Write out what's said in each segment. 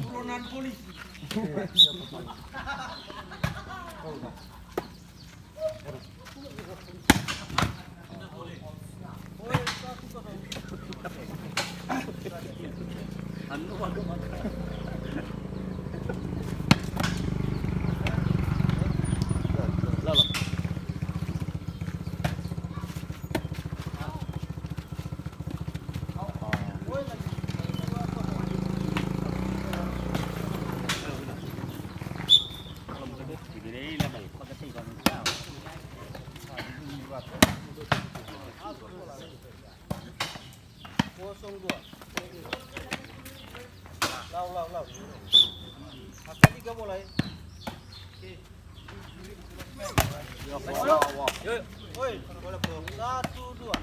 Turunan polisi. Lau. Akan 3 mulai. Yuk. Woi, bola bro. 1 2.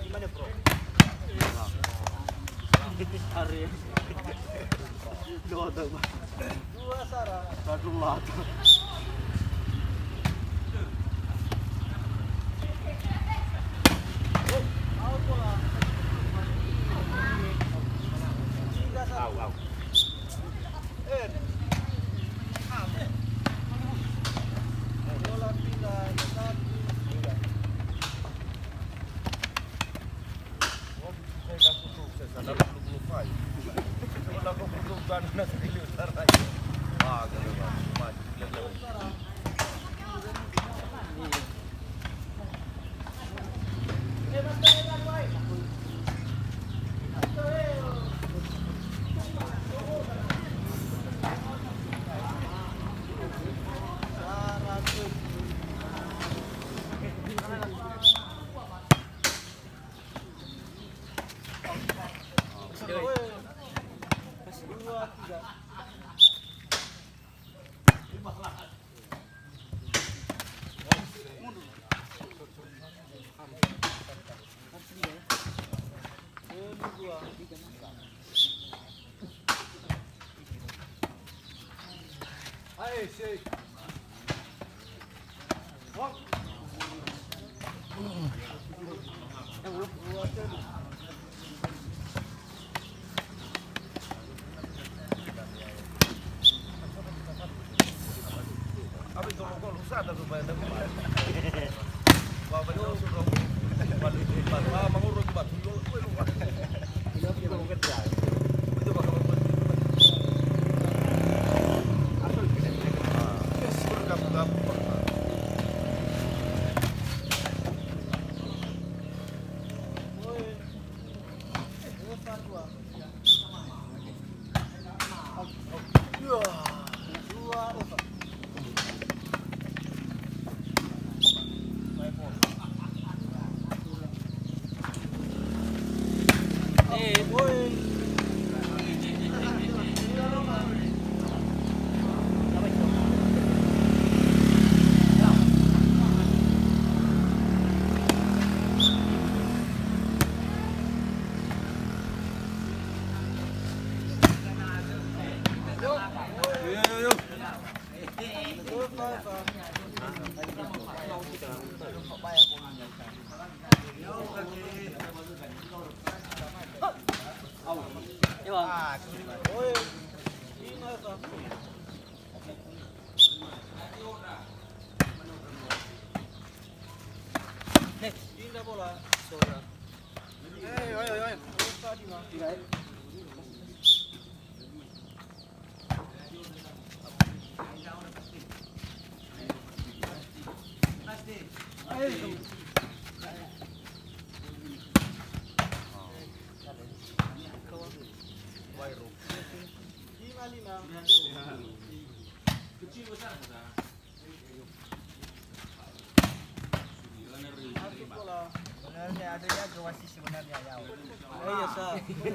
Gimana, Bro? Hari. Dua Sarah. Satu mata. Ayo, sih.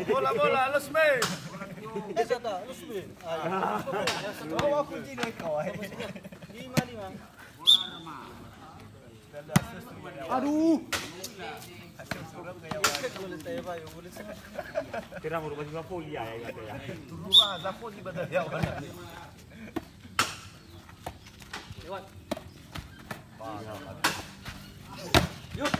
Bola, los me. Esa está, los me. Ayo. Bawa kunci nih kau. 5. Aduh. Kira mau rumah juga poli ya katanya. Tunggu lah, zapo di badan ya. Lewat. Yuk.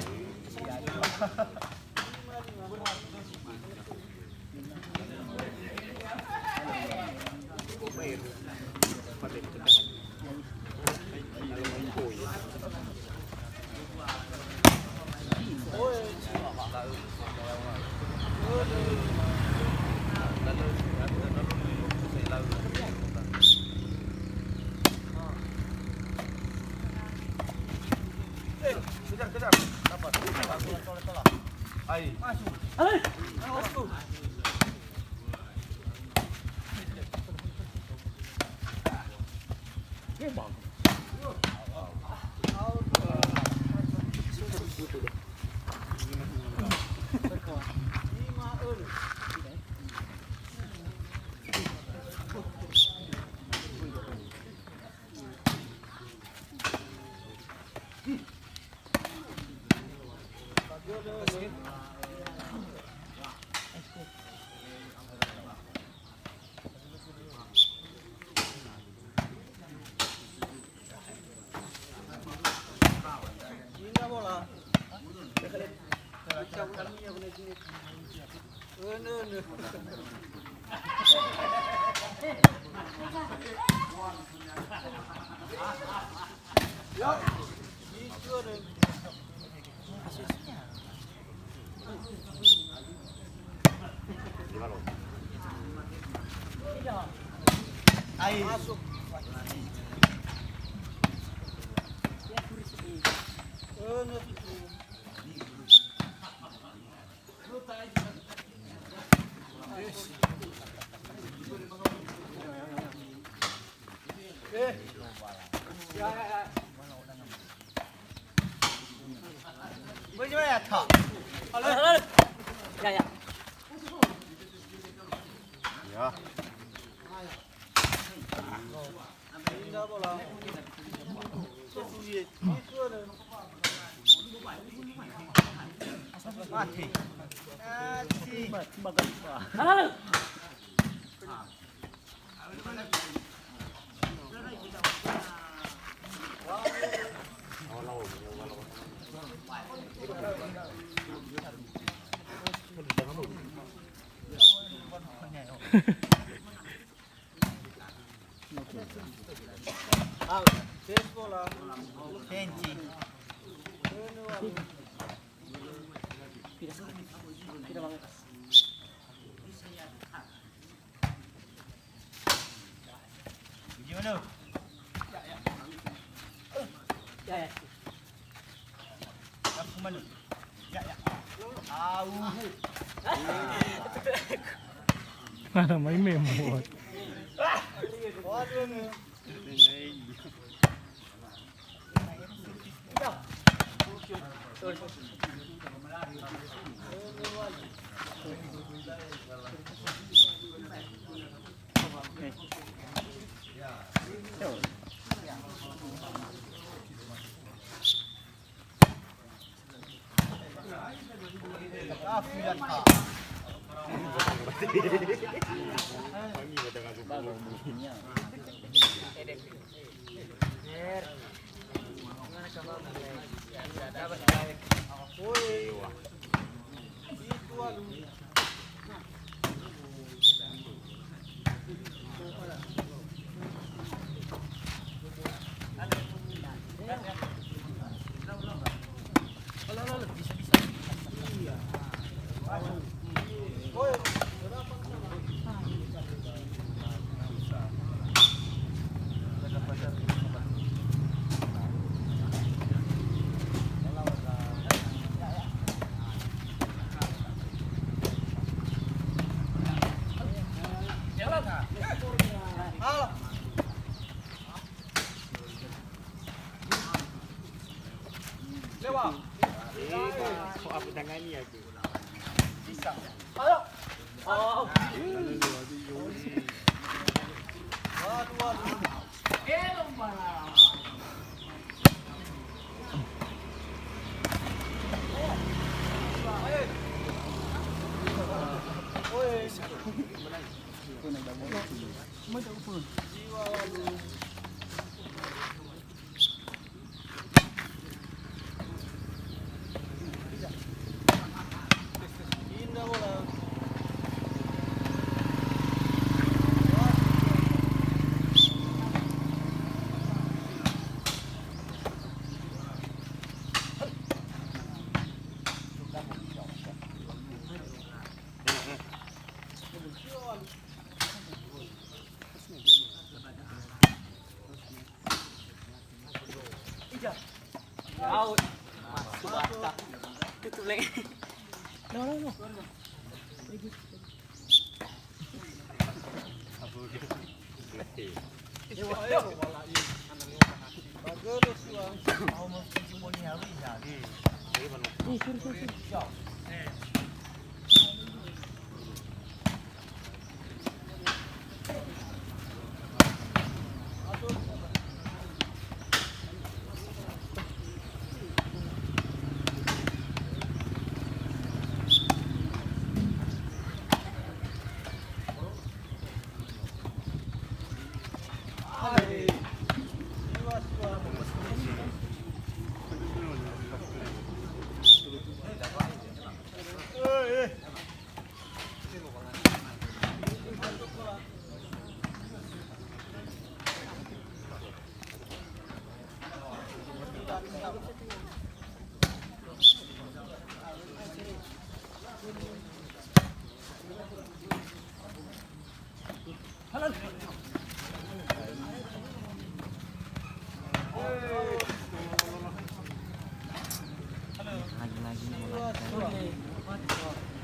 Kejar. Dapat. Ai. Masuk. Masuk. Ai. Masuk. Bagaimana tak? Halo. Ya. Ya. Indah bola. Mati. Halo. bola. Kenci. Tidak banget. Gimana? Ya. Aku mana? Ya. Au. Ada main memot. Waduh. Kok aku tangani aku? Bisa. Ayo. Oh. Waduh. Out. Masuk bata. Tutup lagi.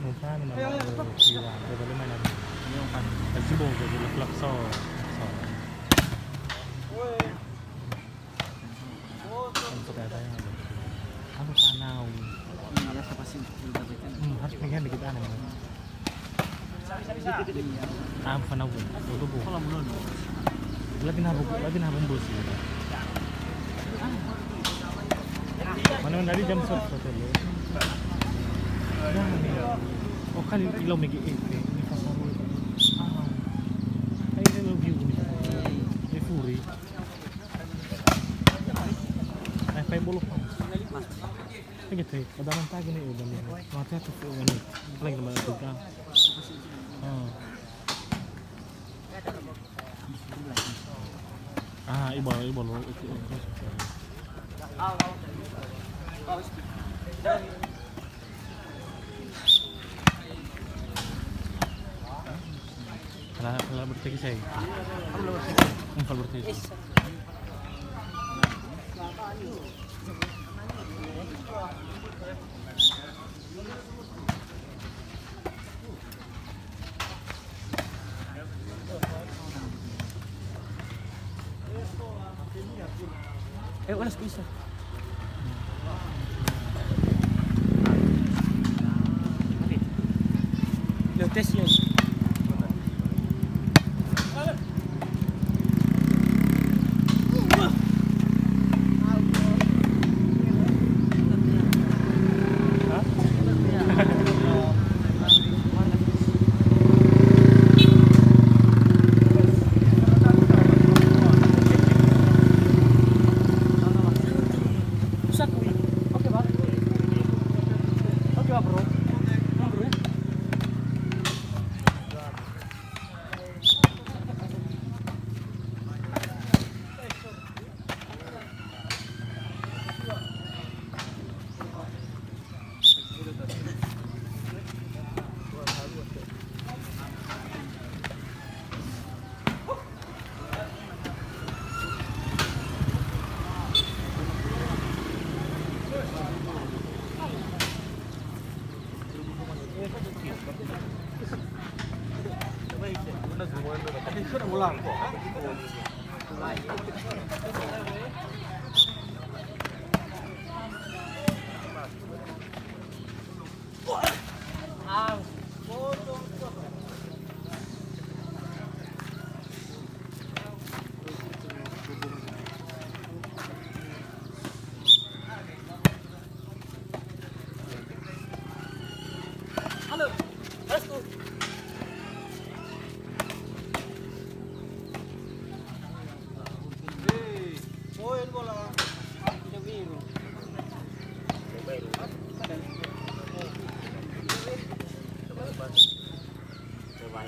Mungkin nama Siwa, berbalik mana? Kasih jadi leklak so. Untuk ada yang anu panau. Harus pengen dikit aneh. Panau pun, itu bu. Lagi nabung bos. Mana dari jam 11 dulu. Oh kali ilaw may giite ni kasaro ay ilaw view ni ay furi ay pay bolo pa sige tay kadaman tagi ni uban ni mata to po ni lagi naman ito ka iba lo Kalau bertegi saya. Kalau bertegi. Alas bisa. Lo tes ya.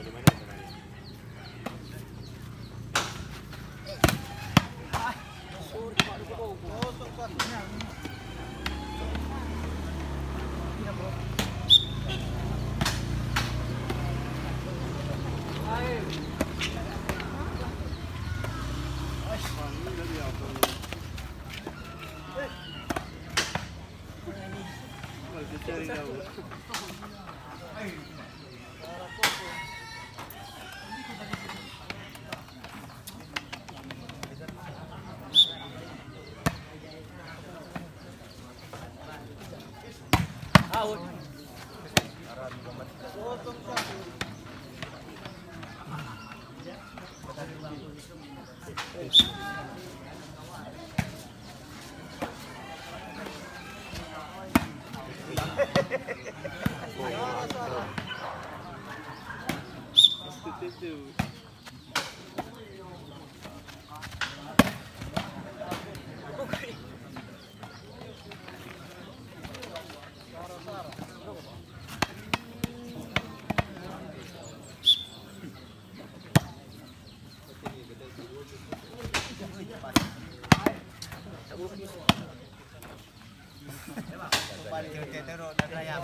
di mana sebenarnya? Cari tahu. Out. Itu. Balik ke terus dan raya.